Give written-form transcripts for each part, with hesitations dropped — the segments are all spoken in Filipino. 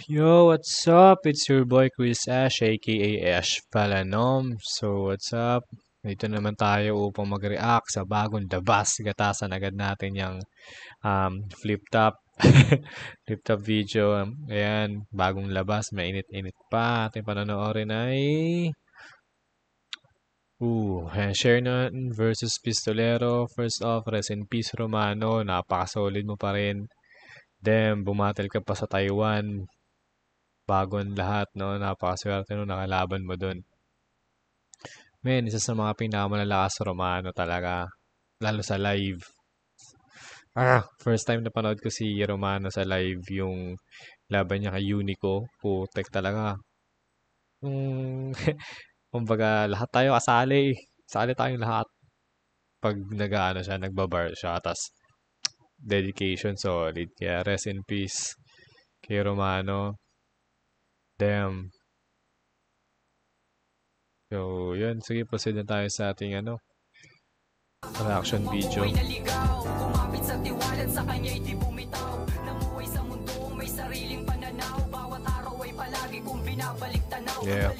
Yo, what's up? It's your boy Chris Ash, aka Ash Palanom. So, what's up? Dito naman tayo upang mag-react sa bagong labas. Gatasan agad natin yung flip top. Flip top video. Ayan, bagong labas. Mainit-init pa. Ating panonoodin ay... Shernan versus Pistolero. First off, rest in peace Romano. Napaka-solid mo pa rin. Damn, bumatel ka pa sa Taiwan. Bago ang lahat, no? Napakaswerte nung nakalaban mo dun. Men, isa sa mga pinakamalalakas Romano talaga. Lalo sa live. First time na panood ko si Romano sa live, yung laban niya kay Unico. Putek talaga. Kumbaga, lahat tayo kasali. Kasali tayong lahat. Pag nagbabar siya. Tas, dedication solid. Kaya rest in peace kay Romano. Damn. So, yun. Sige, proceed na tayo sa ating reaction video. Kumapit sa tiwalat sa kanya'y di bumitaw. Namuhay sa mundo, may sariling pananaw. Bawat araw ay palagi kong binabalik tanaw. Yeah.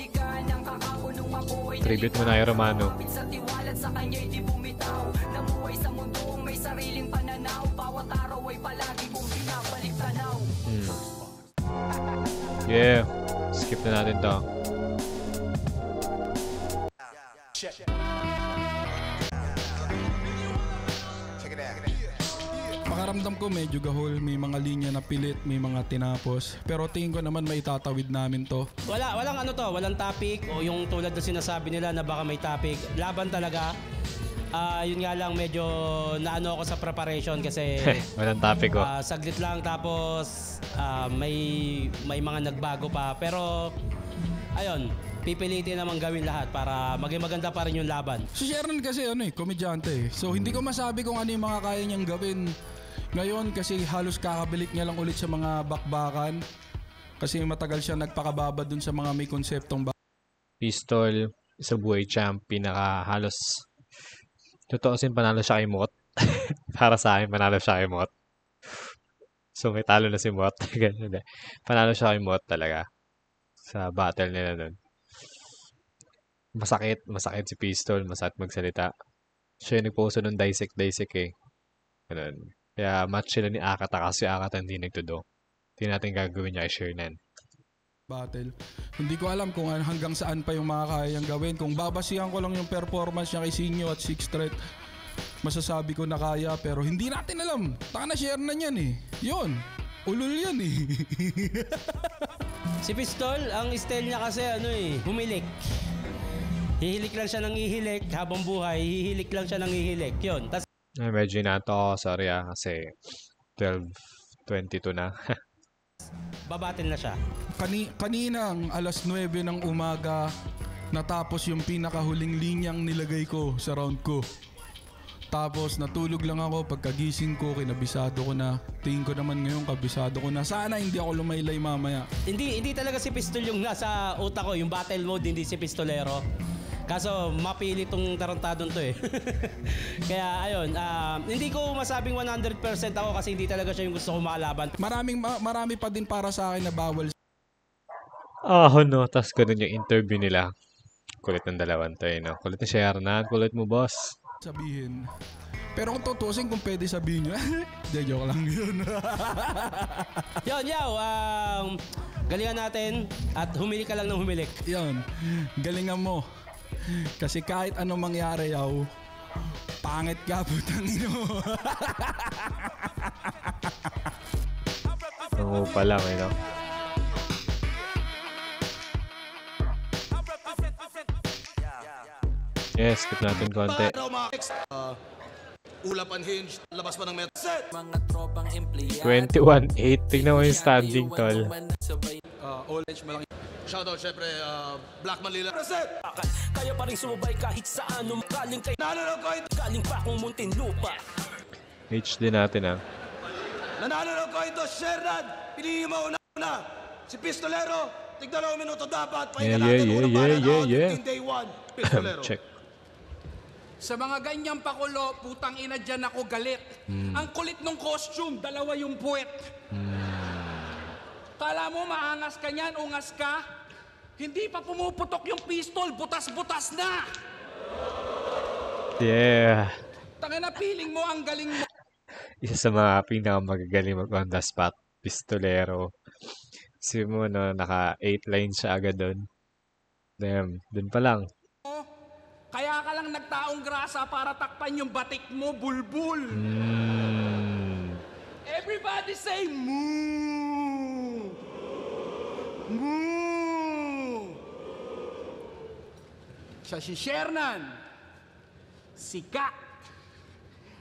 Tribute mo na yung Romano. Kumapit sa tiwalat sa kanya'y di bumitaw. Namuhay sa mundo, may sariling pananaw. Bawat araw ay palagi kong binabalik tanaw. Yeah. Skip na natin to. Pakaramdam ko medyo gahol, may mga linya na pilit, may mga tinapos. Pero tingin ko naman may tatawid namin to. Walang topic o yung tulad na sinasabi nila na baka may topic. Laban talaga. Yun nga lang medyo naano ako sa preparation kasi walang topic ko. Saglit lang tapos may mga nagbago pa. Pero ayun, pipilitin naman gawin lahat para maging maganda pa rin yung laban. Si Shernan kasi komedyante. So hindi ko masabi kung ano yung mga kaya niyang gawin ngayon kasi halos kakabalik niya lang ulit sa mga bakbakan. Kasi matagal siya nagpakababa dun sa mga may konseptong Pistol, sa buhay champ, halos totoo sin panalo siya kay Mot. Para sa akin, panalo siya kay Mot. So may talo na si Mot. Panalo siya kay Mot talaga. Sa battle nila nun. Masakit si Pistol, masakit magsalita. Siya yung nagposo ng dissect eh. Ganun. Kaya match sila ni Akata kasi Akata hindi nagtudo. Hindi natin gagawin niya kay Shernan. Battle. Hindi ko alam kung hanggang saan pa yung mga kayang gawin. Kung babasihan ko lang yung performance niya kay Sinyo at Six Threat, masasabi ko na kaya pero hindi natin alam. Taka na Shernan yan eh. Yun. Ulul yan eh. Si Pistol, ang style niya kasi humilik. Hihilik lang siya ng hihilik habang buhay. Hihilik lang siya ng hihilik. Yun. Medyo nato ako. Sorry kasi 12:22 na. Babatin na siya. Kaninang alas 9 ng umaga natapos yung pinakahuling linyang nilagay ko sa round ko. Tapos natulog lang ako, pagkagising ko kinabisado ko na. Tingin ko naman ngayon kabisado ko na. Sana hindi ako lumaylay mamaya. Hindi talaga si Pistol yung nasa utak ko, yung battle mode, hindi si Pistolero. Kaso mapili tong tarantadon to eh. Kaya ayun, hindi ko masabing 100% ako kasi hindi talaga siya yung gusto ko makalaban. Marami pa din para sa akin na bawal. No, tas ganun yung interview nila. Kulit ng dalawang to no. Kulit ni Shernan, kulit mo boss. Sabihin. Pero kung tutusin kung pwede sabihin nyo, joke lang yun. Yun, galingan natin at humili ka lang ng humilik. Yun, galingan mo. Kasi kahit anong mangyari pangit ka putang ino. Oo pa lang no. Yes, skip natin konti. Ulap unhinged, labas pa ng met. 21-8. Tignan mo yung standing, tol. Orange malaki. Shoutout syempre, Black Manila. Reset! Kaya pa rin sumabay kahit saan galing kay Nanalo ko ito! galing pa kung muntin lupa. HD natin Nanalo ko ito, Shernan! Pinili mo una! Si Pistolero, tig 2 minuto dapat. Pahinga natin unang para na 15 day 1. Pistolero. Check. Sa mga ganyang pakulo, putang ina dyan ako galit. Ang kulit ng costume, dalawa yung puwet. Kala mo maangas ka niyan, ungas ka? Hindi pa pumuputok yung pistol, butas-butas na! Yeah. Tangina, feeling mo ang galing mo. Isa sa mga pinakamagagaling mag-on the spot, pistolero. Kasi mo, no, naka 8 lines siya agad doon. Damn, doon pa lang. Kaya ka lang nagtaong grasa para takpan yung batik mo, bulbul. Everybody say moo! Moo! Siya si Shernan. Sikat.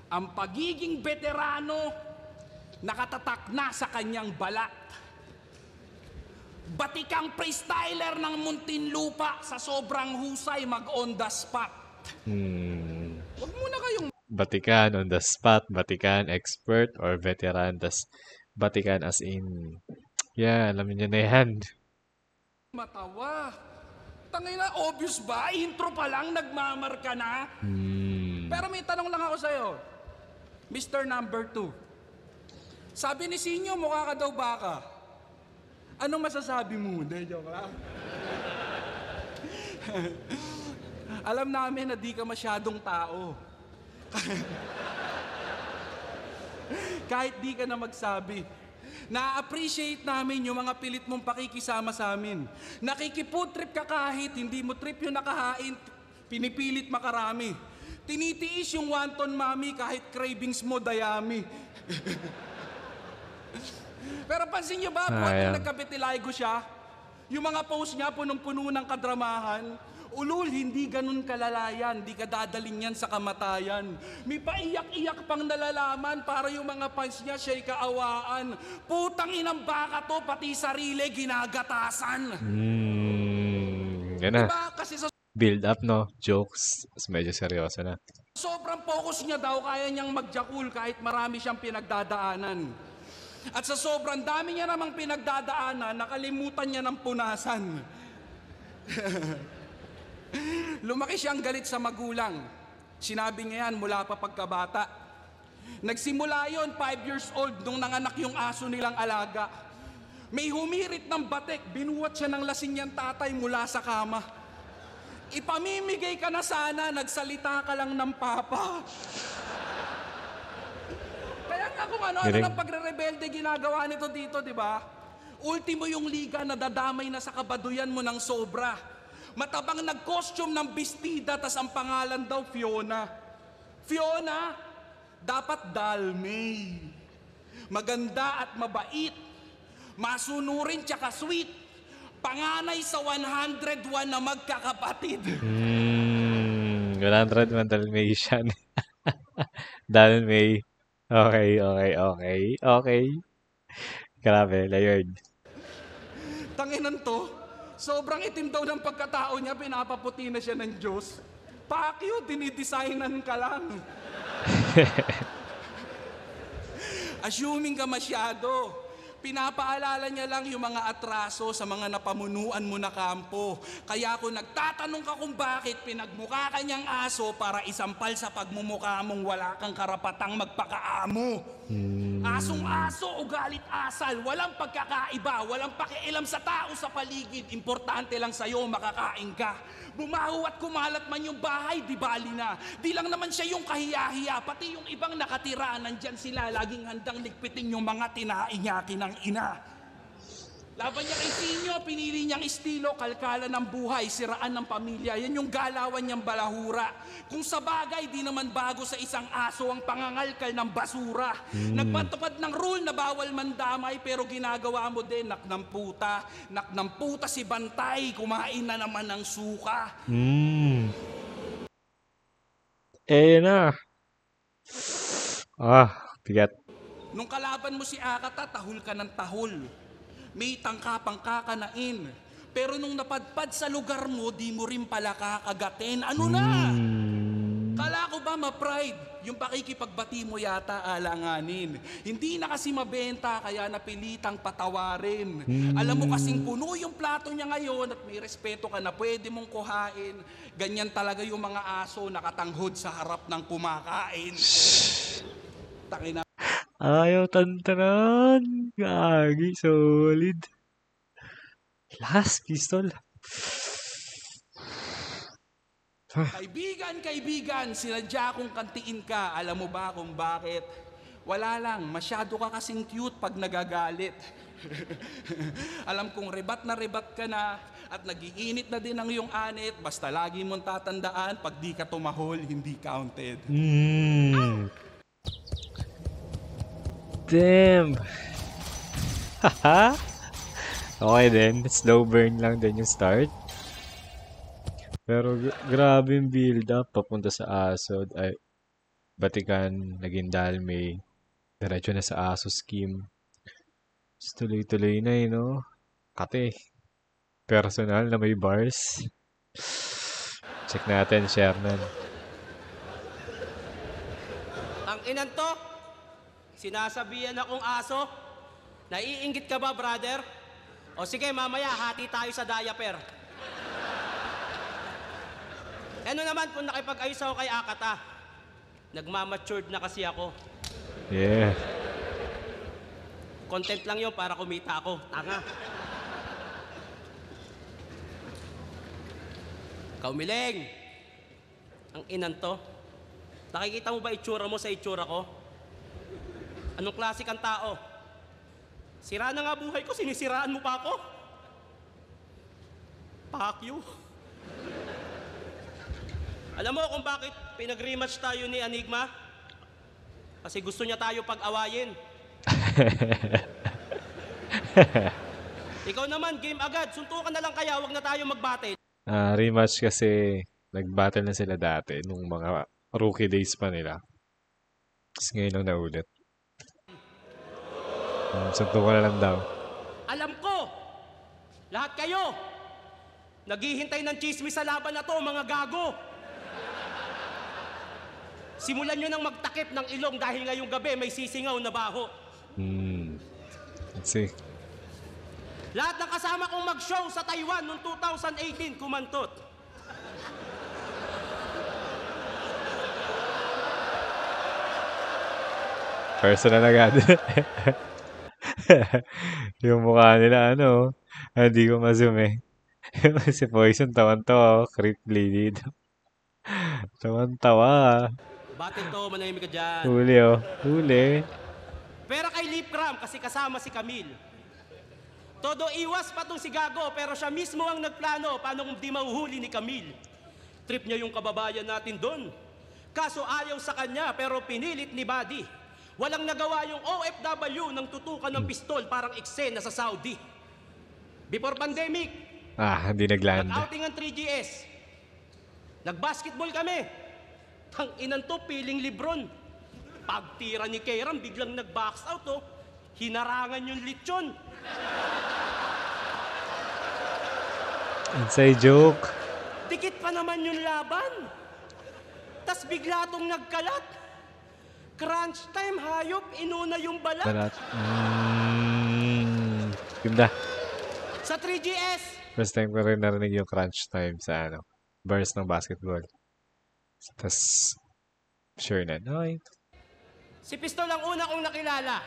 Ang pagiging veterano, nakatatak na sa kanyang balat. Batikang freestyler ng Muntinlupa sa sobrang husay mag-on the spot. Huwag muna kayong Batikan on the spot, batikan expert or veteran, tas batikan as in, yeah, alam niyo na yan. matawa. Tangina, obvious ba? Intro pa lang, nagmamarka na. Pero may tanong lang ako sa'yo. Mr. Number 2. Sabi ni Sinyo, mukha ka daw baka. Anong masasabi mo? Hindi, joke lang. Alam namin na di ka masyadong tao. Kahit di ka na magsabi. Na-appreciate namin yung mga pilit mong pakikisama sa amin. Nakikifood trip ka kahit hindi mo trip yung nakahain, pinipilit makarami. Tinitiis yung wonton mami kahit cravings mo dayami. Pero pansin nyo ba, buwan nagkapitilaygo siya, yung mga post niya punong-puno ng kadramahan, ulul, hindi ganun kalalayan, di ka dadalhin yan sa kamatayan. May paiyak-iyak pang nalalaman para yung mga fans niya siya'y kaawaan. Putang inang baka to, pati sarili ginagatasan. Yan na. Diba? Kasi sa Build up, no? Jokes. Medyo seryoso na. sobrang focus niya daw, kaya niyang magjakul kahit marami siyang pinagdadaanan. At sa sobrang dami niya namang pinagdadaanan, nakalimutan niya ng punasan. Lumaki siyang galit sa magulang. Sinabi niya yan mula pa pagkabata. Nagsimula yon 5 years old nung nanganak yung aso nilang alaga. May humirit ng batik, binuwat siya ng lasing niyang tatay mula sa kama. Ipamimigay ka na sana, nagsalita ka lang ng papa. Kaya nga kung ano ng pagre-rebelde ginagawa nito dito, di ba? Ultimo yung liga na dadamay na sa kabaduyan mo ng sobra. Matabang nag-costume ng bestida, tas ang pangalan daw Fiona. Fiona, dapat Dalmay. Maganda at mabait. Masunurin tsaka sweet. Panganay sa 101 na magkakapatid. 101 Dalmatian. Dalmay. Okay. Grabe, layered. Tanginan to, sobrang itim daw ng pagkatao niya, pinapaputi na siya ng Diyos. Pakyo, dinidesignan ka lang. Assuming ka masyado. Pinapaalala niya lang yung mga atraso sa mga napamunuan mo na kampo. Kaya kung nagtatanong ka kung bakit pinagmukha ka niyang aso para isampal sa pagmumukha mong wala kang karapatang magpakaamo. Asong-aso o galit asal, walang pagkakaiba, walang pakialam sa tao sa paligid. Importante lang sa'yo, makakain ka. Bumaho at kumalat man yung bahay, di bali na. Di lang naman siya yung kahiya-hiya, pati yung ibang nakatira, nandyan sila, laging handang ligpitin yung mga tinainyaki ng ina. Laban niya kay Sinyo, pinili niyang estilo, kalkala ng buhay, siraan ng pamilya. Yan yung galawan niyang balahura. Kung sa bagay, di naman bago sa isang aso ang pangangalkal ng basura. Nagpatupad ng rule na bawal mandamay, pero ginagawa mo din, nak ng puta si Bantay, kumain na naman ng suka. Na. Bigat. Nung kalaban mo si Akata, tahol ka ng tahol. May tangka pang kakanain. Pero nung napadpad sa lugar mo, di mo rin pala kakagatin. Ano na? Kala ko ba ma-pride? Yung pakikipagbati mo yata alanganin. Hindi na kasi mabenta, kaya napilitang patawarin. Alam mo kasing puno yung plato niya ngayon at may respeto ka na pwede mong kuhain. Ganyan talaga yung mga aso nakatanghod sa harap ng kumakain. Takina. Ayaw tantanan. Gagi, solid. Last pistol. Kaibigan, sinadya kong kantiin ka. Alam mo ba kung bakit? Wala lang, masyado ka kasing cute pag nagagalit. Alam kong rebat na rebat ka na at nagiinit na din ang iyong anit. Basta lagi mong tatandaan, pag di ka tumahol, hindi counted. Damn. Haha. Okay din. Slow burn lang din yung start. Pero grabe yung build up. Papunta sa Asod. Ay, Batikan. Naging Dalmay. Diretso na sa Aso scheme. Tuloy-tuloy na eh, no? Kate. Personal na may bars. Check natin, Shernan. Ang inan to, sinasabihan akong aso. Naiinggit ka ba, brother? O sige, mamaya, hati tayo sa diaper. Ano naman kung nakipag-ayos ako kay Akata? Nagmamatured na kasi ako. Yeah. Content lang yun para kumita ako. Tanga. Kaumiling! Ang inan to. Nakikita mo ba itsura mo sa itsura ko? Anong klase kang tao? Sira na nga buhay ko, sinisiraan mo pa ako? Fuck you. Alam mo kung bakit pinag-rematch tayo ni Enigma? Kasi gusto niya tayo pag-awayin. Ikaw naman, game agad. Suntukan na lang kaya, wag na tayo mag-battle. Rematch kasi nag-battle na sila dati nung mga rookie days pa nila. Tapos ngayon lang naulit. Suntukan na lang daw. Alam ko, lahat kayo, naghihintay ng chismis sa laban na to, mga gago. Simulan nyo nang magtakip ng ilong dahil ngayong gabi may sisingaw na baho. Let's see. Lahat ng kasama kong mag-show sa Taiwan noong 2018 kumantot. Personal agad. Yung mukha nila, hindi ko ma-zoom eh. Si Poison, tawan-tawa. Creep bleed. Tawan-tawa. Battle to, manahimik ka dyan. Huli Huli. Pero kay Lip Cram kasi kasama si Camille. Todo iwas pa tong si Gago pero siya mismo ang nagplano paano kung di mahuhuli ni Camille. Trip niya yung kababayan natin doon. Kaso ayaw sa kanya pero pinilit ni Buddy. Walang nagawa yung OFW ng tutukan ng pistol parang eksena sa Saudi. Before pandemic, Hindi nagland. nag-outing ang 3GS. Nag-basketball kami. Ang inan to, piling Lebron. Pagtira ni Kairam, biglang nag-box out, hinarangan yung lechon. Inside joke. Dikit pa naman yung laban. Tas bigla tong nagkalat. Crunch time, hayop, inuna yung balat. Balat. Ganda. Sa 3GS, First time ko rin narinig yung crunch time sa bars ng basketball. Tapos, sure na. Okay. si Pistol ang una kong nakilala.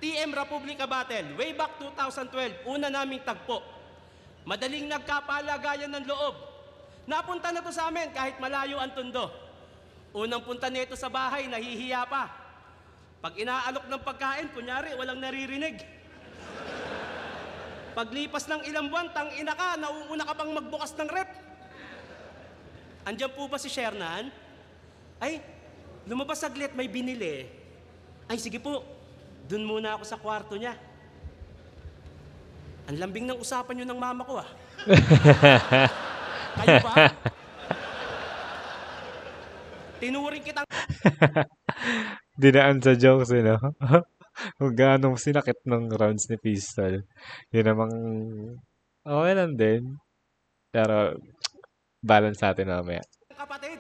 TM Republica Battle, way back 2012, una naming tagpo. Madaling nagkapalagayan ng loob. Napunta na to sa amin kahit malayo ang tundo. Unang punta nito sa bahay, nahihiya pa. Pag inaalok ng pagkain, kunyari, walang naririnig. Paglipas ng ilang buwan, tangina ka, nauuna ka pang magbukas ng rep. Andiyan po ba si Shernan? Ay, lumabas saglit, may binili. Ay, sige po, dun muna ako sa kwarto niya. Ang lambing ng usapan nyo ng mama ko, Kayo ba? Tinuring kitang... Dinaan sa jokes, Kung gaano sinakit ng rounds ni Pistol. Yun namang okay lang din. Pero balance natin mamaya. Kapatid.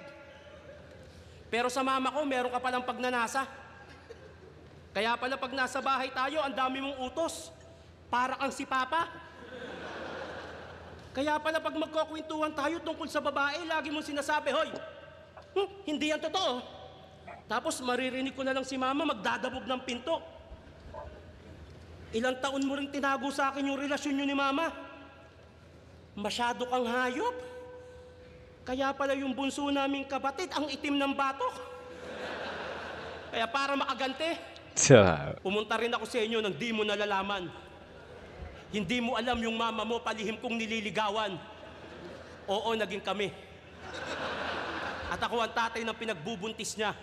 Pero sa mama ko, meron ka palang pagnanasa. Kaya pala pag nasa bahay tayo, ang dami mong utos. Para kang si Papa. Kaya pala pag magkukwentuhan tayo tungkol sa babae, lagi mong sinasabi, hoy, hindi yan totoo. Tapos maririnig ko na lang si mama magdadabog ng pinto. Ilang taon mo rin tinago sa akin yung relasyon nyo ni mama. Masyado kang hayop. Kaya pala yung bunso naming kapatid ang itim ng batok. Kaya para makagante, pumunta rin ako sa inyo nang di mo nalalaman. Hindi mo alam yung mama mo palihim kong nililigawan. Oo, naging kami. At ako ang tatay ng pinagbubuntis niya.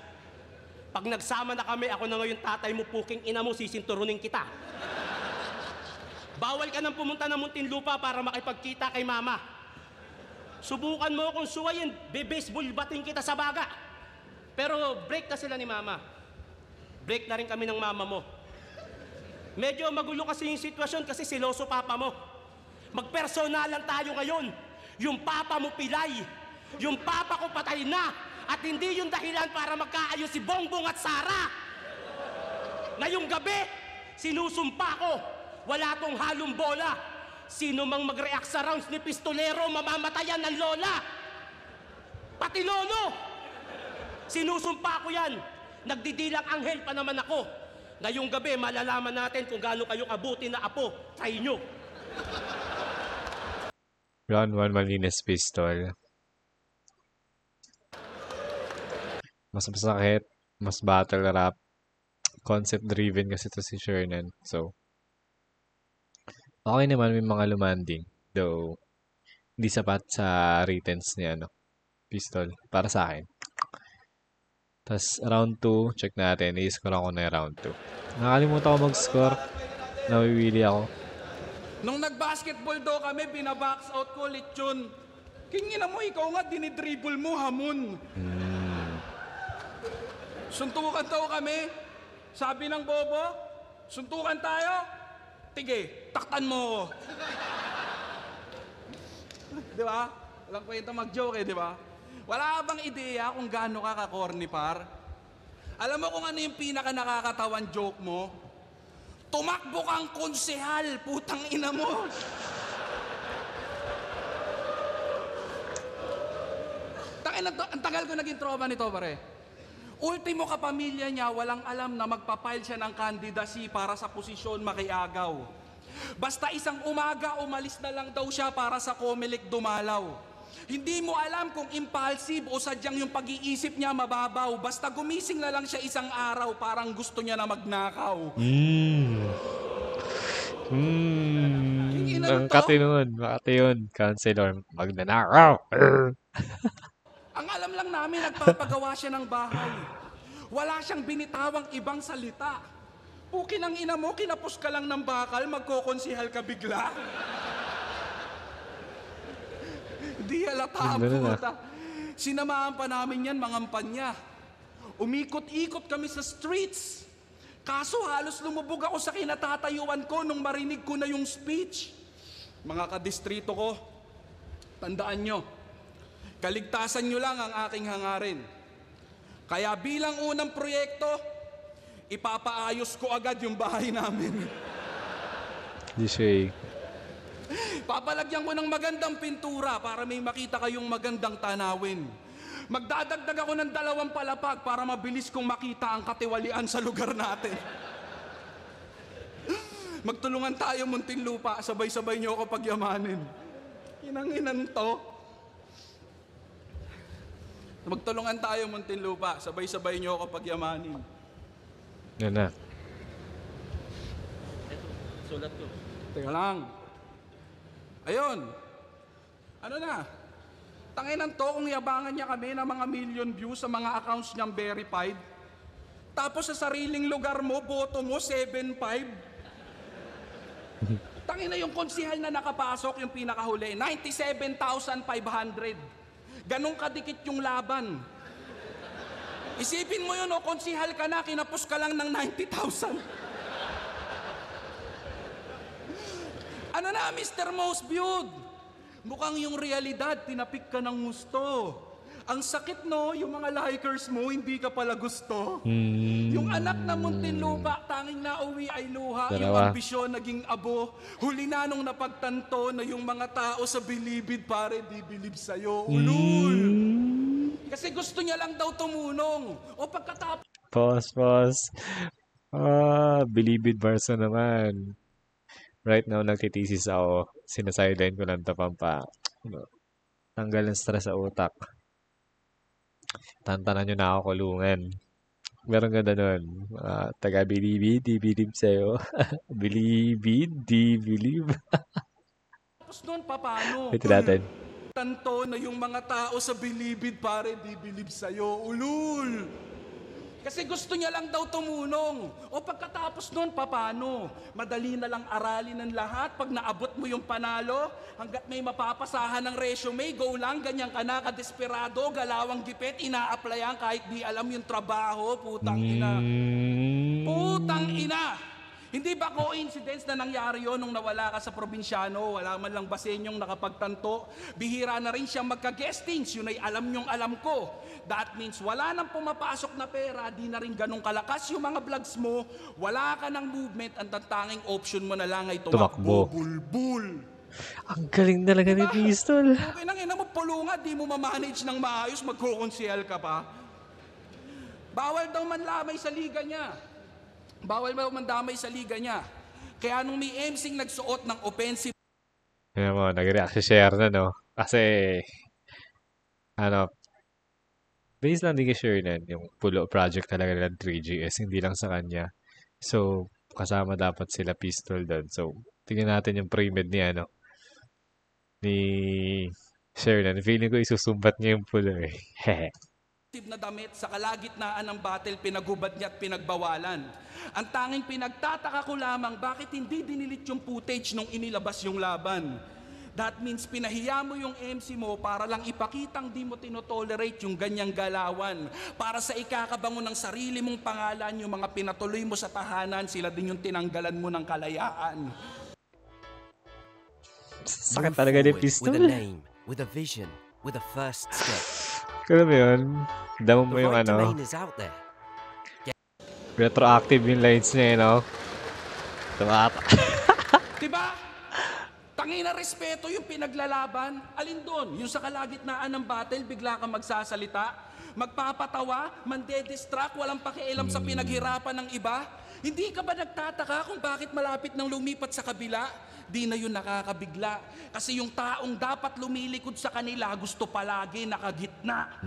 Pag nagsama na kami, ako na ngayon tatay mo, puking ina mo, sisinturunin kita. Bawal ka nang pumunta ng Muntinlupa para makipagkita kay mama. Subukan mo akong suwayin, be-baseball bating kita sa baga. Pero break na sila ni mama. Break na rin kami ng mama mo. Medyo magulo kasi yung sitwasyon kasi siloso papa mo. Magpersonalan tayo ngayon. Yung papa mo pilay. Yung papa ko patay na. At hindi yung dahilan para magkaayos si Bongbong at Sara. Ngayong gabi, sinusumpa ko. Wala tong halong bola. Sino mang mag-react sa rounds ni Pistolero, mamamatayan ng lola. Pati lolo. Sinusumpa ko yan. Nagdidilang anghel pa naman ako. Ngayong gabi, malalaman natin kung gaano kayo kabuti na apo sa inyo. Round 1, malinis pistol. Mas masakit, mas battle rap. Concept driven kasi to si Shernan. So, okay naman, may mga lumanding. Though, hindi sapat sa returns niya, no? Pistol. Para sa akin. Tapos, round 2, check natin. I-score ako na yung round 2. Nakalimutan ko mag-score. Nawiwili ako. Nung nag-basketball daw kami, binabox out ko, lechon. Kingina mo, ikaw nga, dinidribble mo, hamon. Suntukan daw kami. Sabi ng bobo, suntukan tayo. Tige, taktan mo. Di ba? Walang kwenta mag-joke di ba? Wala ka bang ideya kung gaano ka ka-corny, par? Alam mo kung ano yung pinaka nakakatawan joke mo? Tumakbo kang konsehal, putang ina mo. Ang tagal ko naging tropa nito, pare. Ultimo kapamilya niya, walang alam na magpapile siya ng candidacy para sa posisyon makiagaw. Basta isang umaga, umalis na lang daw siya para sa Comelec dumalaw. Hindi mo alam kung impulsive o sadyang yung pag-iisip niya mababaw. Basta gumising na lang siya isang araw, parang gusto niya na magnakaw. Ang katinon, makatiyon. Counselor, magnanakaw. Ang alam lang namin, nagpapagawa siya ng bahay. Wala siyang binitawang ibang salita. Pukin ang ina mo, kinapos ka lang ng bakal, magkokonsihal ka bigla. Di halata, puta. Sinamahan pa namin yan, mga kampanya. Umikot-ikot kami sa streets. Kaso halos lumubog ako sa kinatatayuan ko nung marinig ko na yung speech. Mga kadistrito ko, tandaan nyo, kaligtasan nyo lang ang aking hangarin. Kaya bilang unang proyekto, ipapaayos ko agad yung bahay namin. Papalagyan ko ng magandang pintura para may makita kayong magandang tanawin. Magdadagdag ako ng 2 palapag para mabilis kong makita ang katiwalian sa lugar natin. Magtulungan tayo, Muntinlupa, sabay-sabay nyo ako pagyamanin. Inang-inan to. Magtulungan tayo, Muntinlupa. Sabay-sabay niyo ako pagyamanin. Yan na. Ito, sulat ko. Teka lang. Ayun. Ano na? Tanginan to kung yabangan niya kami ng mga million views sa mga accounts niyang verified. Tapos sa sariling lugar mo, boto mo, 7.5. Tangina yung konsihal na nakapasok, yung pinakahuli, 97,500. Ganong kadikit yung laban. Isipin mo yun, konsihal ka na, kinapos ka lang ng 90,000. Ano na, Mr. Most Viewed? Mukhang yung realidad, tinapik ka ng gusto. Ang sakit no, yung mga likers mo, hindi ka pala gusto. Yung anak na Muntinlupa, tanging nauwi ay luha. Yung ambisyon naging abo. Huli na nung napagtanto na yung mga tao sa bilibid, pare, di bilib sa'yo. Ulul! Kasi gusto niya lang daw tumulong. O pagkatapos Pause. Believe it, Barca naman. Right now, nagtitisis ako. Sinasideline ko lang to tanggal ng stress sa utak. Tantanan nyo na ako kulungan. Meron ganda nun. Taga-believe it, di believe sa'yo. Believe it, di believe. nun, paano? Ito natin. Tanto na yung mga tao sa bilibid, pare, di believe sa'yo. Ulul! Kasi gusto niya lang daw tumulong. O pagkatapos nun, paano? Madali na lang aralin ng lahat. Pag naabot mo yung panalo, hanggat may mapapasahan ng resume, go lang, ganyan ka na, kadesperado, galawang gipit, ina-applyan kahit di alam yung trabaho. Putang ina. Putang ina! Hindi ba coincidence na nangyari yon nung nawala ka sa probinsyano? Wala man lang basenyong nakapagtanto. Bihira na rin siyang magka-guestings. Yun ay alam nyong alam ko. That means wala nang pumapasok na pera, di na rin ganong kalakas yung mga vlogs mo. Wala ka ng movement, ang tanging option mo na lang ay tumakbo. Bulbul. Ang galing talaga ni Pistol. Okay nang ina mo, pulungan, di mo ma-manage ng maayos, magkukonsehal ka pa. Bawal daw manlamay sa liga niya. Bawal daw mandamay sa liga niya. Kaya nung may MCing nagsuot ng offensive... Ayan mo, nag-react si Share na, no? Kasi, based lang din kay Shernan, yung pulo project talaga ng 3GS, hindi lang sa kanya. So, kasama dapat sila Pistol doon. So, tingnan natin yung pre-med ni Shernan. Feeling ko isusumbat niya yung pulo eh. na damit sa kalagitnaan ng battle, pinagubad niya at pinagbawalan. Ang tanging pinagtataka ko lamang, bakit hindi dinilit yung footage nung inilabas yung laban? That means pinahiya mo yung MC mo para lang ipakitang di mo tinotolerate yung ganyang galawan. Para sa ikakabango ng sarili mong pangalan, yung mga pinatuloy mo sa tahanan, sila din yung tinanggalan mo ng kalayaan. Sakit talaga ni Pistol. With a name, with a vision, with a first step. Kaya mo yun, damo mo yung retroactive yung lines niya, Tumata. Diba? Tangina respeto yung pinaglalaban. Alin doon? Yung sa kalagitnaan ng battle, bigla kang magsasalita, magpapatawa, mande-distract, walang pakialam sa pinaghirapan ng iba. Hindi ka ba nagtataka kung bakit malapit nang lumipat sa kabila? Di na yun nakakabigla. Kasi yung taong dapat lumilikod sa kanila, gusto palagi nakagitna.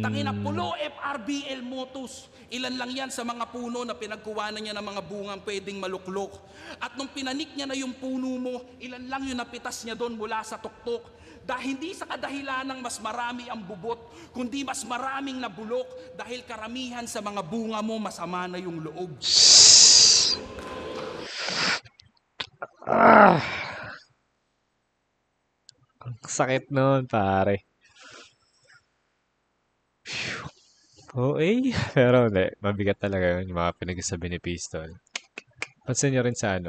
Tangina, pulo FRBL Motus. Ilan lang yan sa mga puno na pinagkuwanan niya ng mga bungang pwedeng maluklok. At nung pinanik niya na yung puno mo, ilan lang yung napitas niya doon mula sa tuktok. Dahil hindi sa kadahilanang mas marami ang bubot, kundi mas maraming nabulok dahil karamihan sa mga bunga mo masama na yung loob. Ang sakit nun, pare. Okay, pero hindi. Mabigat talaga yun, yung mga pinagsasabi ni Pistol. Pansin nyo rin sa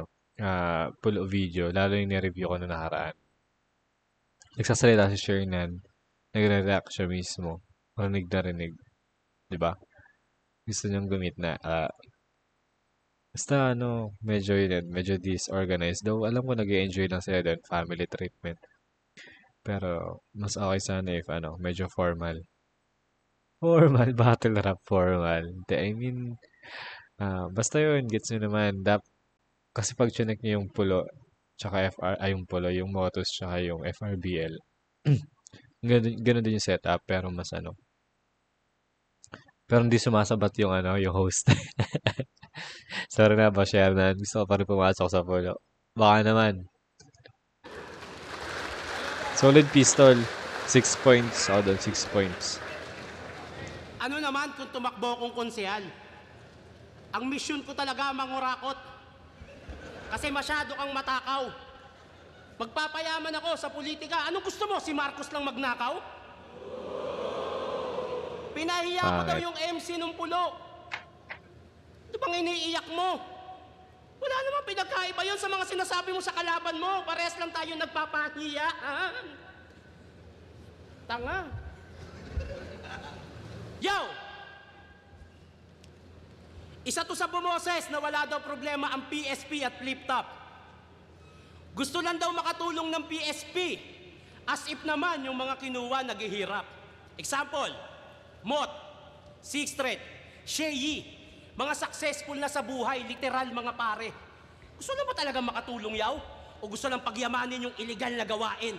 pull video, lalo yung ni-review ko na nakaraan. Nagsasalita si Shernan, nagre-react siya mismo. Rinig na rinig. Diba? Gusto niyang gumit na, basta medyo disorganized. Though alam ko nag-i-enjoy lang sila doon, family treatment. Pero mas okay sana if medyo formal. Formal, battle rap formal. I mean, basta yun, gets nyo naman. Kasi pag chinek nyo yung pulo, tsaka yung pulo, yung Motus, tsaka yung FRBL, ganun din yung setup, pero mas pero hindi sumasabat yung yung host. Sorry na ba, Shernan? Gusto ko pa rin pumasok sa pulo. Baka naman. Solid Pistol. 6 points. Ako doon, 6 points. Ano naman kung tumakbo kong konsehal? Ang mission ko talaga mangurakot. Kasi masyado kang matakaw. Magpapayaman ako sa politika. Anong gusto mo? Si Marcos lang magnakaw? Pinahiya ko daw yung MC nung pulo. Ito bang iniiyak mo? Wala namang pinagkaiba yun sa mga sinasabi mo sa kalaban mo. Parehas lang tayo nagpapahiya. Tanga. Yo! Isa to sa bumoses na wala daw problema ang PSP at flip top. Gusto lang daw makatulong ng PSP. As if naman yung mga kinuha naghihirap. Example, Mot, Sixth Threat, Sheyi, mga successful na sa buhay, literal mga pare. Gusto na ba talaga makatulong yaw? O gusto lang pagyamanin yung illegal na gawain?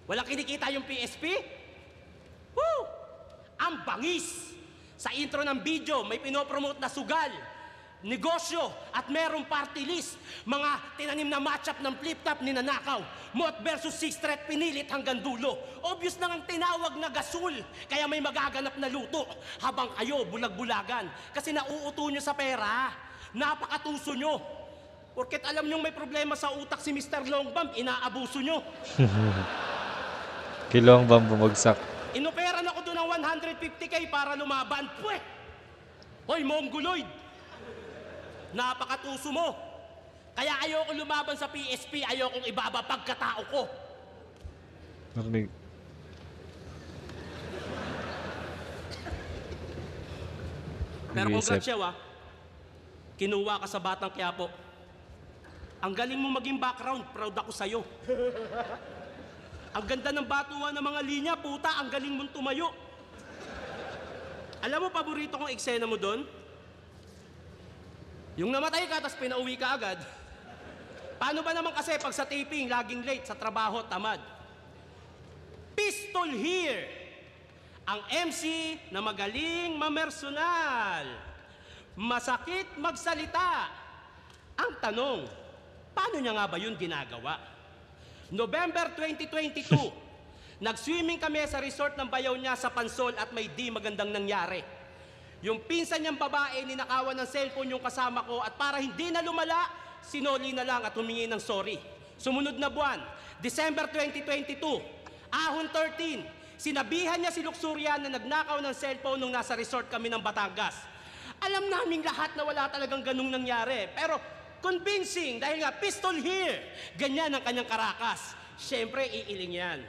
Walang kinikita yung PSP? Woo! Ang bangis! Sa intro ng video, may pinopromote na sugal, negosyo, at merong party list. Mga tinanim na matchup ng flip-top ninanakaw. Mot versus Sixth Threat pinilit hanggang dulo. Obvious na ang tinawag na gasol, kaya may magaganap na luto. Habang kayo bulag-bulagan, kasi nauuto nyo sa pera. Napakatuso nyo. Porket alam nyo may problema sa utak si Mr. Longbam, inaabuso nyo. Kilong bang bumagsak? Inoperan ako doon ng 150k para lumaban. Pweh! Hoy, Mongoloid! Napakatuso mo. Kaya ayoko lumaban sa PSP, ayokong ibaba pagkatao ko. Narinig. Pero Nag-iisip. congrats siya, kinuha ka sa Batang Quiapo. Ang galing mo maging background, proud ako sa'yo. Ang ganda ng batuan ng mga linya, puta, ang galing mong tumayo. Alam mo, paborito kong eksena mo doon? Yung namatay ka, tapos pinauwi ka agad. Paano ba naman kasi pag sa taping, laging late, sa trabaho, tamad? Pistol here! Ang MC na magaling mamersonal. Masakit magsalita. Ang tanong, paano niya nga ba yun ginagawa? November 2022, nag-swimming kami sa resort ng bayaw niya sa Pansol at may di magandang nangyari. Yung pinsan niyang babae, ninakawan ng cellphone yung kasama ko at para hindi na lumala, sinoli na lang at humingi ng sorry. Sumunod na buwan, December 2022, Ahon 13, sinabihan niya si Luxurian na nagnakaw ng cellphone nung nasa resort kami ng Batangas. Alam naming lahat na wala talagang ganung nangyari, pero convincing dahil nga pistol here. Ganyan ang kanyang karakas. Siyempre, iiling yan.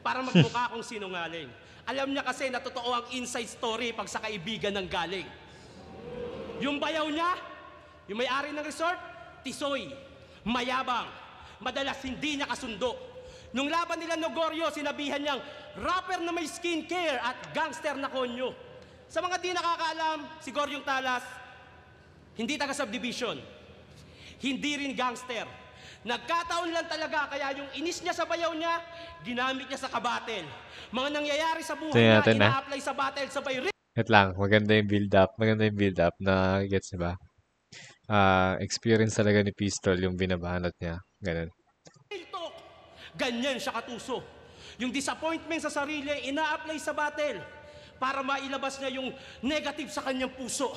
Para magmukha akong sinungaling. Alam niya kasi na totoo ang inside story pag sa kaibigan ng galing. Yung bayaw niya, yung may-ari ng resort, tisoy, mayabang, madalas hindi niya kasundo. Nung laban nila Nogorio, sinabihan niyang rapper na may skincare at gangster na konyo. Sa mga di nakakaalam, si Goryong Talas, hindi taga-subdivision. Hindi rin gangster. Nagkataon lang talaga kaya yung inis niya sa bayaw niya, ginamit niya sa kabatel. Mga nangyayari sa buhay niya, Natin, ina-apply sa battle, sabay rin. Wait lang, maganda yung build-up. Maganda yung build-up na gets niya ba? Experience talaga ni Pistol yung binabanat niya. Ganun. Talk. Ganyan siya katuso. Yung disappointment sa sarili, ina-apply sa battle para mailabas niya yung negative sa kanyang puso.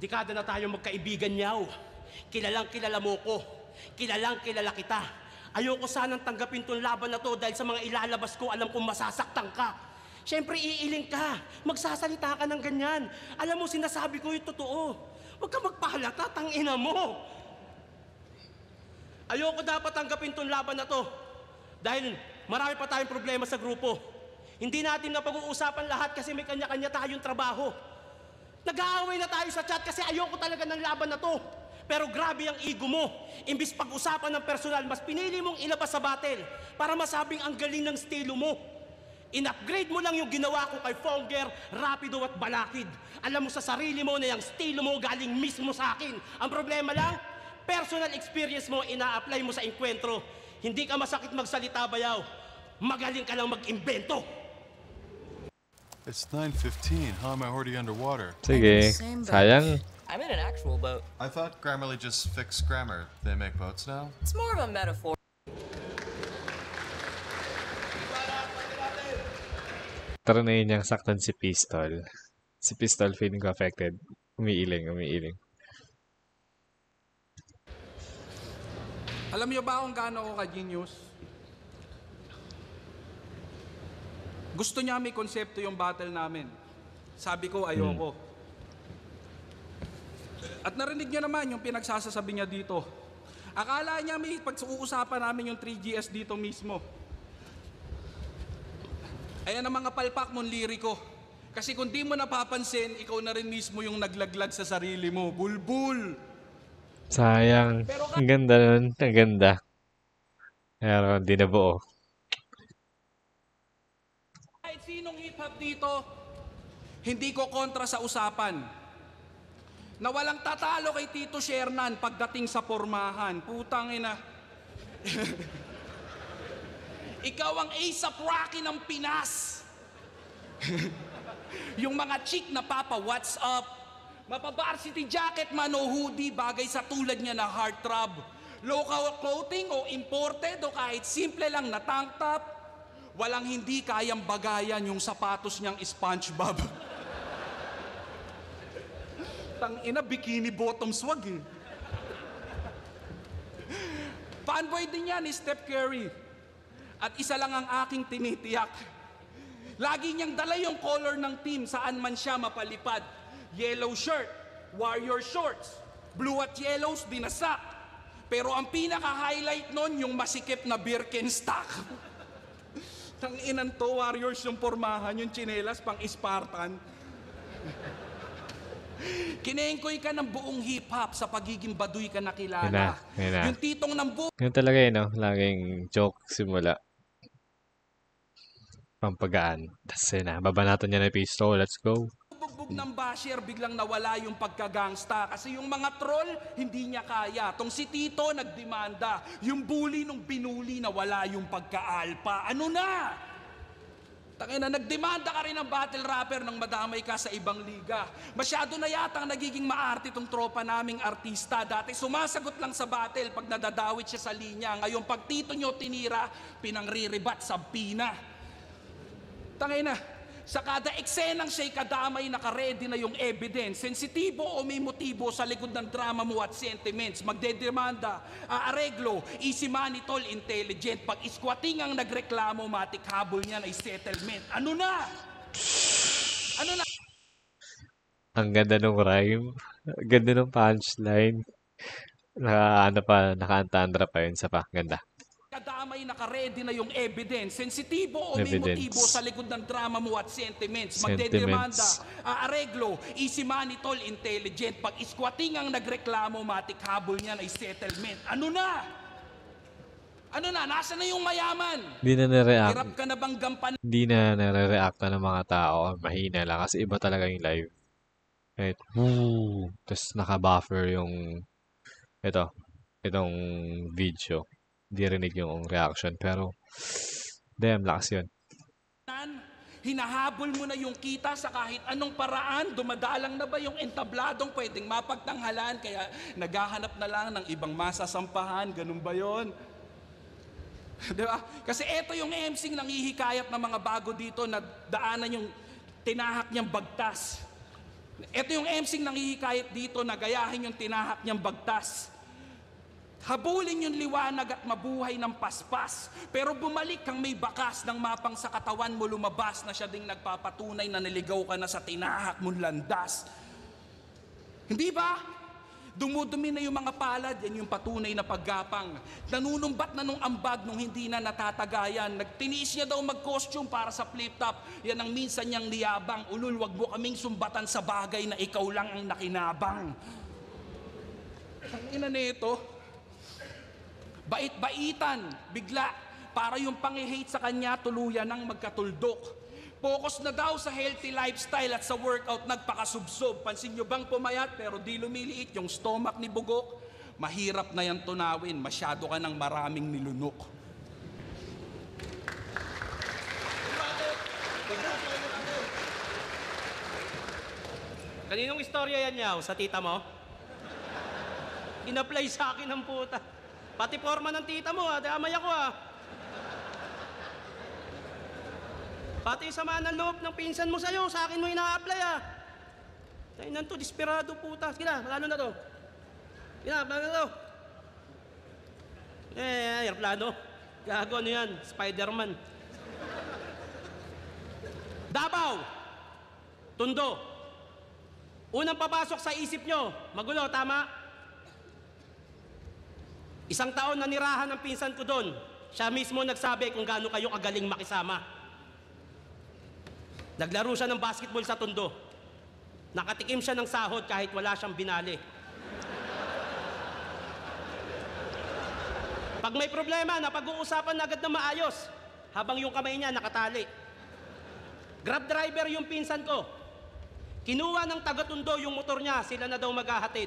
Dekada na tayo magkaibigan niyaw. Kilalang kilala mo ko. Kilalang kilala kita. Ayoko sanang tanggapin tong laban na to dahil sa mga ilalabas ko, alam kong masasaktan ka. Siyempre, iiling ka. Magsasalita ka ng ganyan. Alam mo, sinasabi ko yung totoo. Huwag ka magpahalata, tangina mo. Ayoko dapat tanggapin tong laban na to dahil marami pa tayong problema sa grupo. Hindi natin na pag-uusapan lahat kasi may kanya-kanya tayong trabaho. Nag-aaway na tayo sa chat kasi ayoko talaga ng laban na to. Pero grabe ang ego mo. Imbis pag-usapan ng personal, mas pinili mong ilabas sa battle para masabing ang galing ng estilo mo. In-upgrade mo lang yung ginawa ko kay Fonger, Rapido at Balakid. Alam mo sa sarili mo na yung estilo mo galing mismo sa akin. Ang problema lang, personal experience mo, ina-apply mo sa enkwentro. Hindi ka masakit magsalita, bayaw. Magaling ka lang mag-imbento. It's 9:15. How am I already underwater? Sige, sayang. I'm in an actual boat. I thought Grammarly just fixed grammar. They make boats now? It's more of a metaphor. Tara na yun niyang saktan si Pistol. Si Pistol feeling ko affected. Umiiling. Alam niyo ba kung gaano ako ka-genius? Gusto niya may konsepto yung battle namin. Sabi ko, ayoko. At narinig niya naman yung pinagsasasabi niya dito. Akala niya may pag-uusapan namin yung 3GS dito mismo. Ayan ang mga palpak mong liriko. Kasi kung di mo napapansin, ikaw na rin mismo yung naglaglag sa sarili mo. Bulbul! Sayang. Ang ganda nun. Ang ganda. Pero di na buo. Kahit sinong hit masarap dito, hindi ko kontra sa usapan. Na walang tatalo kay Tito Shernan pagdating sa pormahan. Putang ina. Ikaw ang A$AP Rocky ng Pinas. Yung mga chick na papa, what's up? Mapa-varsity jacket man o hoodie, bagay sa tulad niya na heartthrob. Local clothing o imported o kahit simple lang na tank top, walang hindi kayang bagayan yung sapatos niyang SpongeBob. Tangina, bikini bottom swag eh. Fanboy din yan ni Steph Curry. At isa lang ang aking tinitiyak. Lagi niyang dala yung color ng team saan man siya mapalipad. Yellow shirt, Warrior shorts, blue at yellows, dinasak. Pero ang pinaka-highlight nun, yung masikip na Birkenstock. Tanginan to, Warriors yung pormahan, yung tsinelas pang Spartan. Kinengkoy ka ng buong hip-hop sa pagiging baduy ka nakilala. Yun na. Yung titong ng buong Yun talaga no? Laging joke simula. Pampagaan. Tapos yun na. Babanatan niya na yung pistol. Let's go. bugbog ng basher, biglang nawala yung pagkagangsta. Kasi yung mga troll, hindi niya kaya. Tong si Tito, nagdemanda. Yung bully nung binuli, nawala yung pagka-alpha. Ano na? Tangina, nagdemanda ka rin ng battle rapper nang madamay ka sa ibang liga. Masyado na yata ang nagiging maarte tong tropa naming artista. Dati sumasagot lang sa battle pag nadadawit siya sa linya. Ngayon pag Tito nyo tinira, pinangriribat sa pina. Tangina, sa kada eksenang siya'y kadamay, naka-ready na yung evidence. Sensitibo o may motibo sa likod ng drama mo at sentiments. Magdedemanda, aareglo, easy money tol, intelligent. Pag isquating ang nagreklamo, matik habol niyan ay settlement. Ano na? Ano na? Ang ganda ng rhyme. Ang ganda ng punchline. Naka-antandra pa yun. Sa pa. Ganda. Kadamay, naka-ready na yung evidence. Sensitibo o may motibo sa likod ng drama mo at sentiments. Magdedemanda, aareglo, easy money tol, intelligent. Pag isquating ang nagreklamo, matik habol niyan ay settlement. Ano na? Ano na? Nasaan na yung mayaman? Hindi na nare-react. Hirap ka na bang gampan? Hindi na nare-react ng mga tao. Mahina lang. Kasi iba talaga yung live. Right? Tapos naka-buffer yung itong video. Hindi rinig yung reaction. Pero, damn, lakas yun. Hinahabol mo na yung kita sa kahit anong paraan. Dumadalang na ba yung entabladong pwedeng mapagtanghalan? Kaya naghahanap na lang ng ibang masasampahan. Ganun ba yun? Diba? Kasi eto yung MC nangihikayat ng mga bago dito na daanan yung tinahak niyang bagtas. Eto yung MC nangihikayat dito na gayahin yung tinahak niyang bagtas. Habulin yung liwanag at mabuhay ng paspas. Pero bumalik kang may bakas ng mapang sa katawan mo lumabas na siya ding nagpapatunay na naligaw ka na sa tinahak mong landas. Hindi ba? Dumudumi na yung mga palad, yan yung patunay na paggapang. Nanunumbat na nung ambag nung hindi na natatagayan. Nagtiniis niya daw mag-costume para sa flip-top. Yan ang minsan niyang niyabang. Ulul, wag mo kaming sumbatan sa bagay na ikaw lang ang nakinabang. Ang ina nito. Bait-baitan, bigla, para yung pang-hate sa kanya tuluyan ng magkatuldok. Focus na daw sa healthy lifestyle at sa workout nagpakasubsob. Pansin nyo bang pumayat pero di lumiliit yung stomach ni Bugok? Mahirap na yan tunawin, masyado ka ng maraming nilunok. Kaninong istorya yan, Yaw? Sa tita mo? In-apply sa akin ng puta. Pati forma ng tita mo, damay ako Pati sama ng loob ng pinsan mo sa'yo, sa akin mo ina-apply Tayo to, desperado puta. Sige na, plano na to. Sige na, plano na to. Aeroplano. Gago, ano yan? Spider-Man. Davao. Tondo. Unang papasok sa isip nyo, magulo, tama? Isang taon na nirahan ng pinsan ko doon. Siya mismo nagsabi kung gaano kayo kagaling makisama. Naglaro siya ng basketball sa Tondo. Nakatikim siya ng sahod kahit wala siyang binali. Pag may problema, napag-uusapan na agad na maayos habang yung kamay niya nakatali. Grab driver yung pinsan ko. Kinuha ng taga-Tondo yung motor niya, sila na daw maghahatid.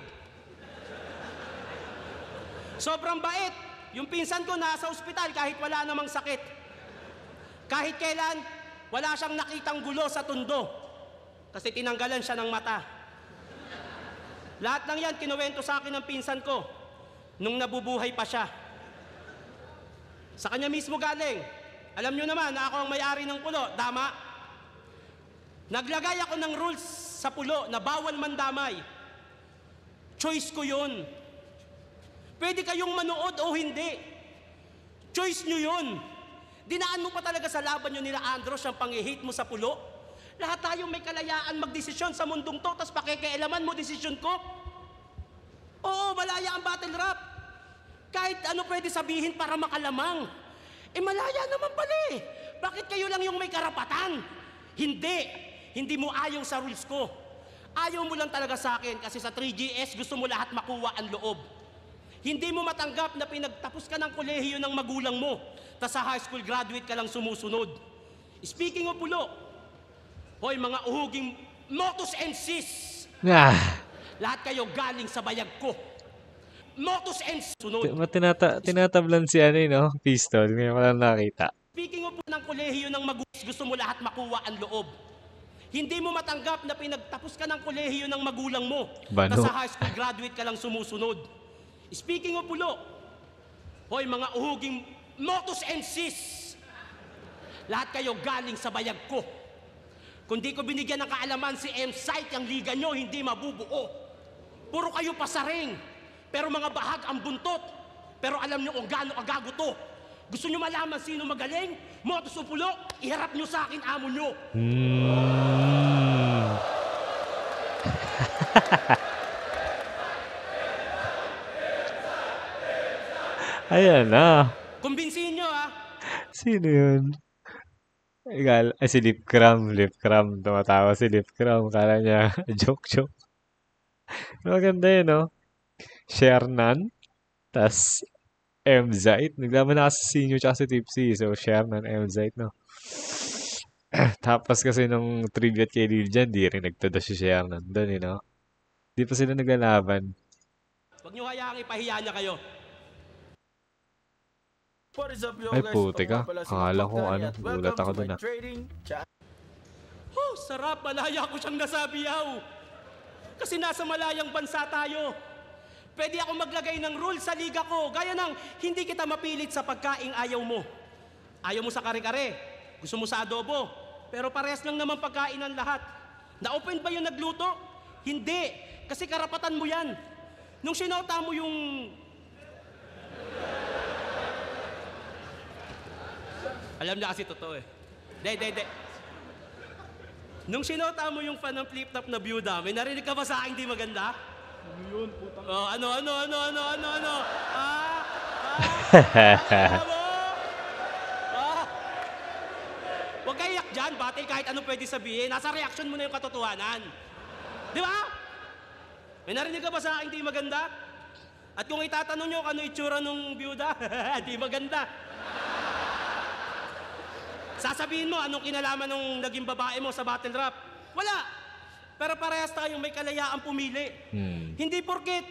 Sobrang bait. Yung pinsan ko nasa ospital kahit wala namang sakit. Kahit kailan, wala siyang nakitang gulo sa Tondo. Kasi tinanggalan siya ng mata. Lahat ng yan, kinuwento sa akin ng pinsan ko nung nabubuhay pa siya. Sa kanya mismo galing. Alam nyo naman na ako ang may-ari ng pulo, tama? Naglagay ako ng rules sa pulo na bawal mandamay. Choice ko yun. Pwede kayong manood o hindi. Choice nyo yun. Dinaan mo pa talaga sa laban nyo nila Andros ang pang-hate mo sa pulo. Lahat tayo may kalayaan magdesisyon sa mundong to, tapos pakikialaman mo desisyon ko. Oo, malaya ang battle rap. Kahit ano pwede sabihin para makalamang. Malaya naman pala eh. Bakit kayo lang yung may karapatan? Hindi. Hindi mo ayaw sa rules ko. Ayaw mo lang talaga sa akin kasi sa 3GS gusto mo lahat makuha ang loob. Hindi mo matanggap na pinagtapos ka ng kolehiyo ng magulang mo, tas sa high school graduate ka lang sumusunod. Speaking of pulo, hoy mga uhuging Motus and Sis, lahat kayo galing sa bayag ko. Motus and sunod. Tinatablan si Pistol. Ngayon ko lang nakita. Speaking of ng kolehiyo ng magulang, gusto mo lahat makuha ang loob. Hindi mo matanggap na pinagtapos ka ng kolehiyo ng magulang mo, tas sa high school graduate ka lang sumusunod. Speaking of pulo, hoy mga uhuging Motus and Sis, lahat kayo galing sa bayag ko. Kung di ko binigyan ng kaalaman si M-Site, ang liga nyo hindi mabubuo. Puro kayo pasaring, pero mga bahag ang buntot. Pero alam nyo kung gaano kagago to. Gusto nyo malaman sino magaling? Motus o pulo, iharap nyo sa akin amo nyo. Ayan na. Kumbinsihin nyo ha. Sino yun? Si Lipcram. Tumatawa si Lipcram. Kala niya, joke. Maganda yun, no? Shernan. Tas, M-Zite. Naglaban na kasi si Sinyo tsaka si Tipsy. So, Shernan, M-Zite, no? Tapos kasi nung trivia kay Lil Jan, di rin nagtada si Shernan. Doon, no? Di pa sila naglalaban. Huwag nyo hayaang ipahiya niya kayo. Ay, puti ka. Akala ko gulat ako dun Sarap. Malaya ko siyang nasabiyaw. Kasi nasa malayang bansa tayo. Pwede ako maglagay ng rule sa liga ko. Gaya ng hindi kita mapilit sa pagkaing ayaw mo. Ayaw mo sa kare-kare. Gusto mo sa adobo. Pero parehas lang naman pagkain ng lahat. Na-open ba yung nagluto? Hindi. Kasi karapatan mo yan. Nung sinota mo yung... Alam niya kasi totoo eh. De. Nung sinota mo yung fan ng flip-top na byuda, may narinig ka ba sa akin di maganda? Ano yun, putang... Oh, ano? Huwag kayo iyak dyan, batil kahit ano pwede sabihin. Nasa reaction mo na yung katotohanan. Di ba? May narinig ka ba sa akin di maganda? At kung itatanong nyo kung ano itsura nung byuda, di maganda. Sasabihin mo, anong kinalaman nung naging babae mo sa battle rap? Wala. Pero parehas tayong may kalayaang pumili. Hindi porket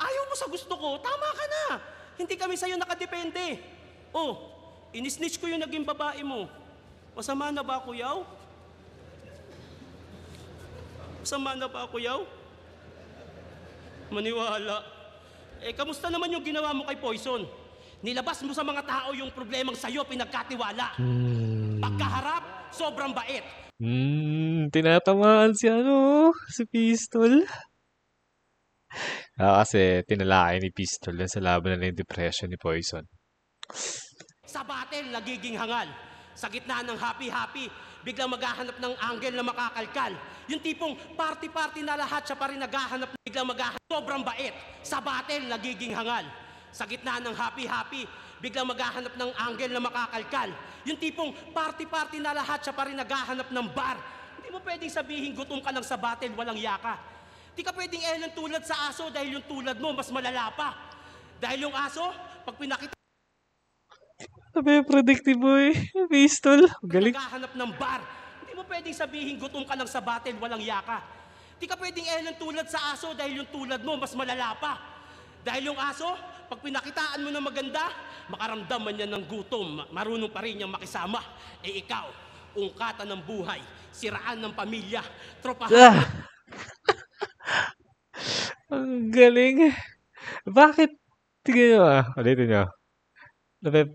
ayaw mo sa gusto ko, tama ka na. Hindi kami sa'yo nakadepende. Oh, inisnitch ko yung naging babae mo. Masama na ba ako, yaw? Masama na ba ako, yaw? Maniwala. Kamusta naman yung ginawa mo kay Poison? Nilabas mo sa mga tao yung problemang sa'yo, pinagkatiwala. Pagkaharap, sobrang bait. Tinatamaan si Pistol. Kasi tinalakay ni Pistol sa laban na yung depression ni Poison. Sa battle, nagiging hangal. Sa gitna ng happy-happy, biglang maghahanap ng angle na makakalkal. Yung tipong party-party na lahat siya pa rin naghahanap, biglang maghahanap. Sobrang bait. Sa battle, nagiging hangal. Sa gitna ng happy-happy, biglang maghahanap ng angle na makakalkal. Yung tipong party-party na lahat siya pa rin naghahanap ng bar. Hindi mo pwedeng sabihin gutom ka lang sa battle, walang yaka. Di ka pwedeng elang tulad sa aso dahil yung tulad mo mas malala pa. Dahil yung aso, pag pinakita... Sabi, predictive mo Pistol. Galing. Naghahanap ng bar. Hindi mo pwedeng sabihin gutom ka lang sa battle, walang yaka. Di ka pwedeng elan tulad sa aso dahil yung tulad mo mas malala pa. Dahil yung aso, pag pinakitaan mo na maganda, makaramdaman niya ng gutom, marunong pa rin niyang makisama. Eh ikaw, ungkatan ng buhay, siraan ng pamilya, tropahan. Ang galing. Bakit? Tignan nyo ulitin nyo.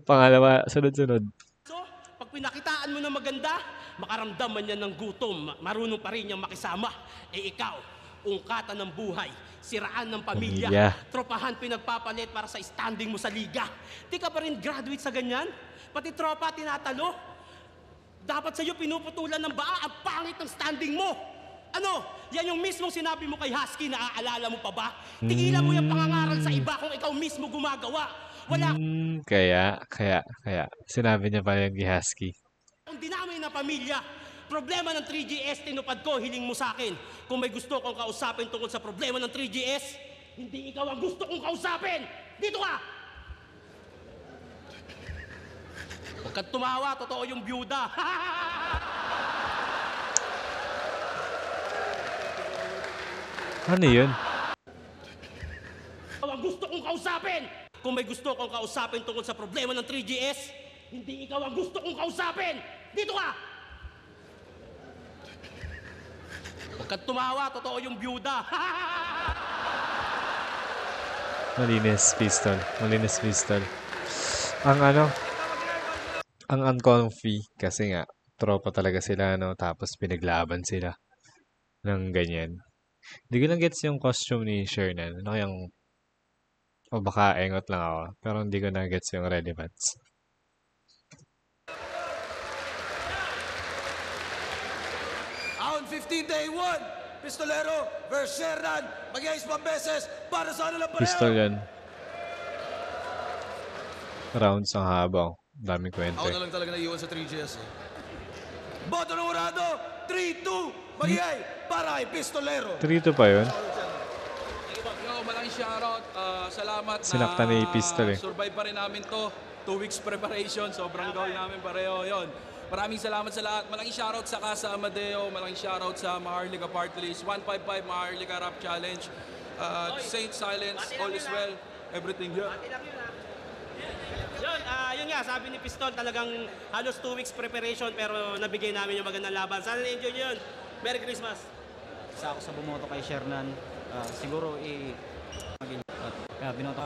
Pangalawa, sunod-sunod. So, pag pinakitaan mo na maganda, makaramdaman niya ng gutom, marunong pa rin niyang makisama. Eh ikaw, ungkatan ng buhay, siraan ng pamilya, tropahan pinagpapalit para sa standing mo sa liga. Di ka pa rin graduate sa ganyan? Pati tropa tinatalo? Dapat sa'yo pinuputulan ng baa, ang pangit ng standing mo. Ano? Yan yung mismong sinabi mo kay Husky, naaalala mo pa ba? Tigilan mo yung pangangaral sa iba kung ikaw mismo gumagawa. Wala Kaya, sinabi niya pala yung kay Husky. akong dinamay na pamilya. Problema ng 3GS, tinupad ko, hiling mo sa akin. Kung may gusto kong kausapin tungkol sa problema ng 3GS, hindi ikaw ang gusto kong kausapin. Dito ka! Huwag kang tumawa, totoo yung byuda. Ano yun? Ikaw ang gusto kong kausapin. Kung may gusto kong kausapin tungkol sa problema ng 3GS, hindi ikaw ang gusto kong kausapin. Dito ka! Huwag kang tumawa, totoo yung byuda. Malinis pistol. Ang uncomfy kasi nga tropa talaga sila tapos pinaglaban sila ng ganyan. Hindi ko lang gets yung costume ni Shernan. Ano kayang o baka engot lang ako pero hindi ko na gets yung relevance. Round 15, day 1. Pistolero versus Shernan. Mag-iayos pa beses para sa ano lang pareho. Pistol yan. Rounds ang haba. Daming kwento. Ako na lang talaga naiiwan sa 3GS eh. Boto ng urado. 3-2. Mag-iay para kay Pistolero. 3-2 pa yun? Yo, malaking shoutout. Salamat Sinakta ni Pistol eh. survive pa rin namin to. 2 weeks preparation. Sobrang goal namin pareho. Yon. Maraming salamat sa lahat. Malaking shoutout sa Casa Amadeo. Malaking shoutout sa Maharlika Party List. 155 Maharlika Rap Challenge. Saint Silence. All is well. Everything here. Yun nga, sabi ni Pistol, talagang halos 2 weeks preparation pero nabigay namin yung magandang laban. Sana na-enjoy nyo yun. Merry Christmas! Isa ako sa bumoto kay Shernan. Siguro kaya binoto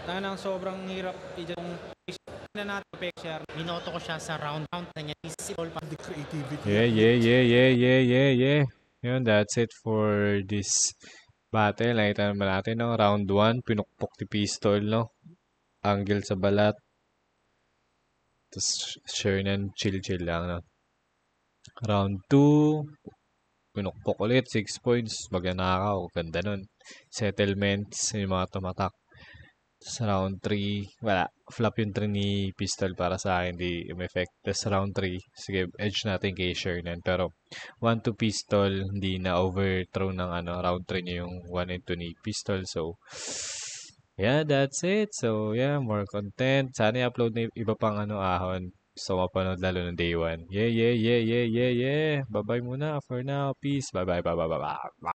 tayo ng sobrang hirap yung na natin pick Shernan. Binoto ko siya sa round na niya. Isipol pa the creativity. Yeah. Yun, that's it for this battle. Nakita naman natin round 1, pinukpok ni Pistol, no? Angle sa balat. Tapos Shernan chill lang, no? Round 2, pinukpok ulit, 6 points, magnanakaw, ganda nun. Settlements, yung mga tumatak. Sa round 3, wala, flop yung 3 ni Pistol para sa akin, di effect. Tapos round 3, sige, edge natin kay Shernan. Pero 1-2 Pistol, hindi na overthrow ng round 3 niya yung 1 and 2 ni Pistol. So, yeah, that's it. So, yeah, more content. Sana i-upload na iba pang ahon. So, mapanood lalo ng day 1. Yeah. Bye-bye muna for now. Peace. Bye.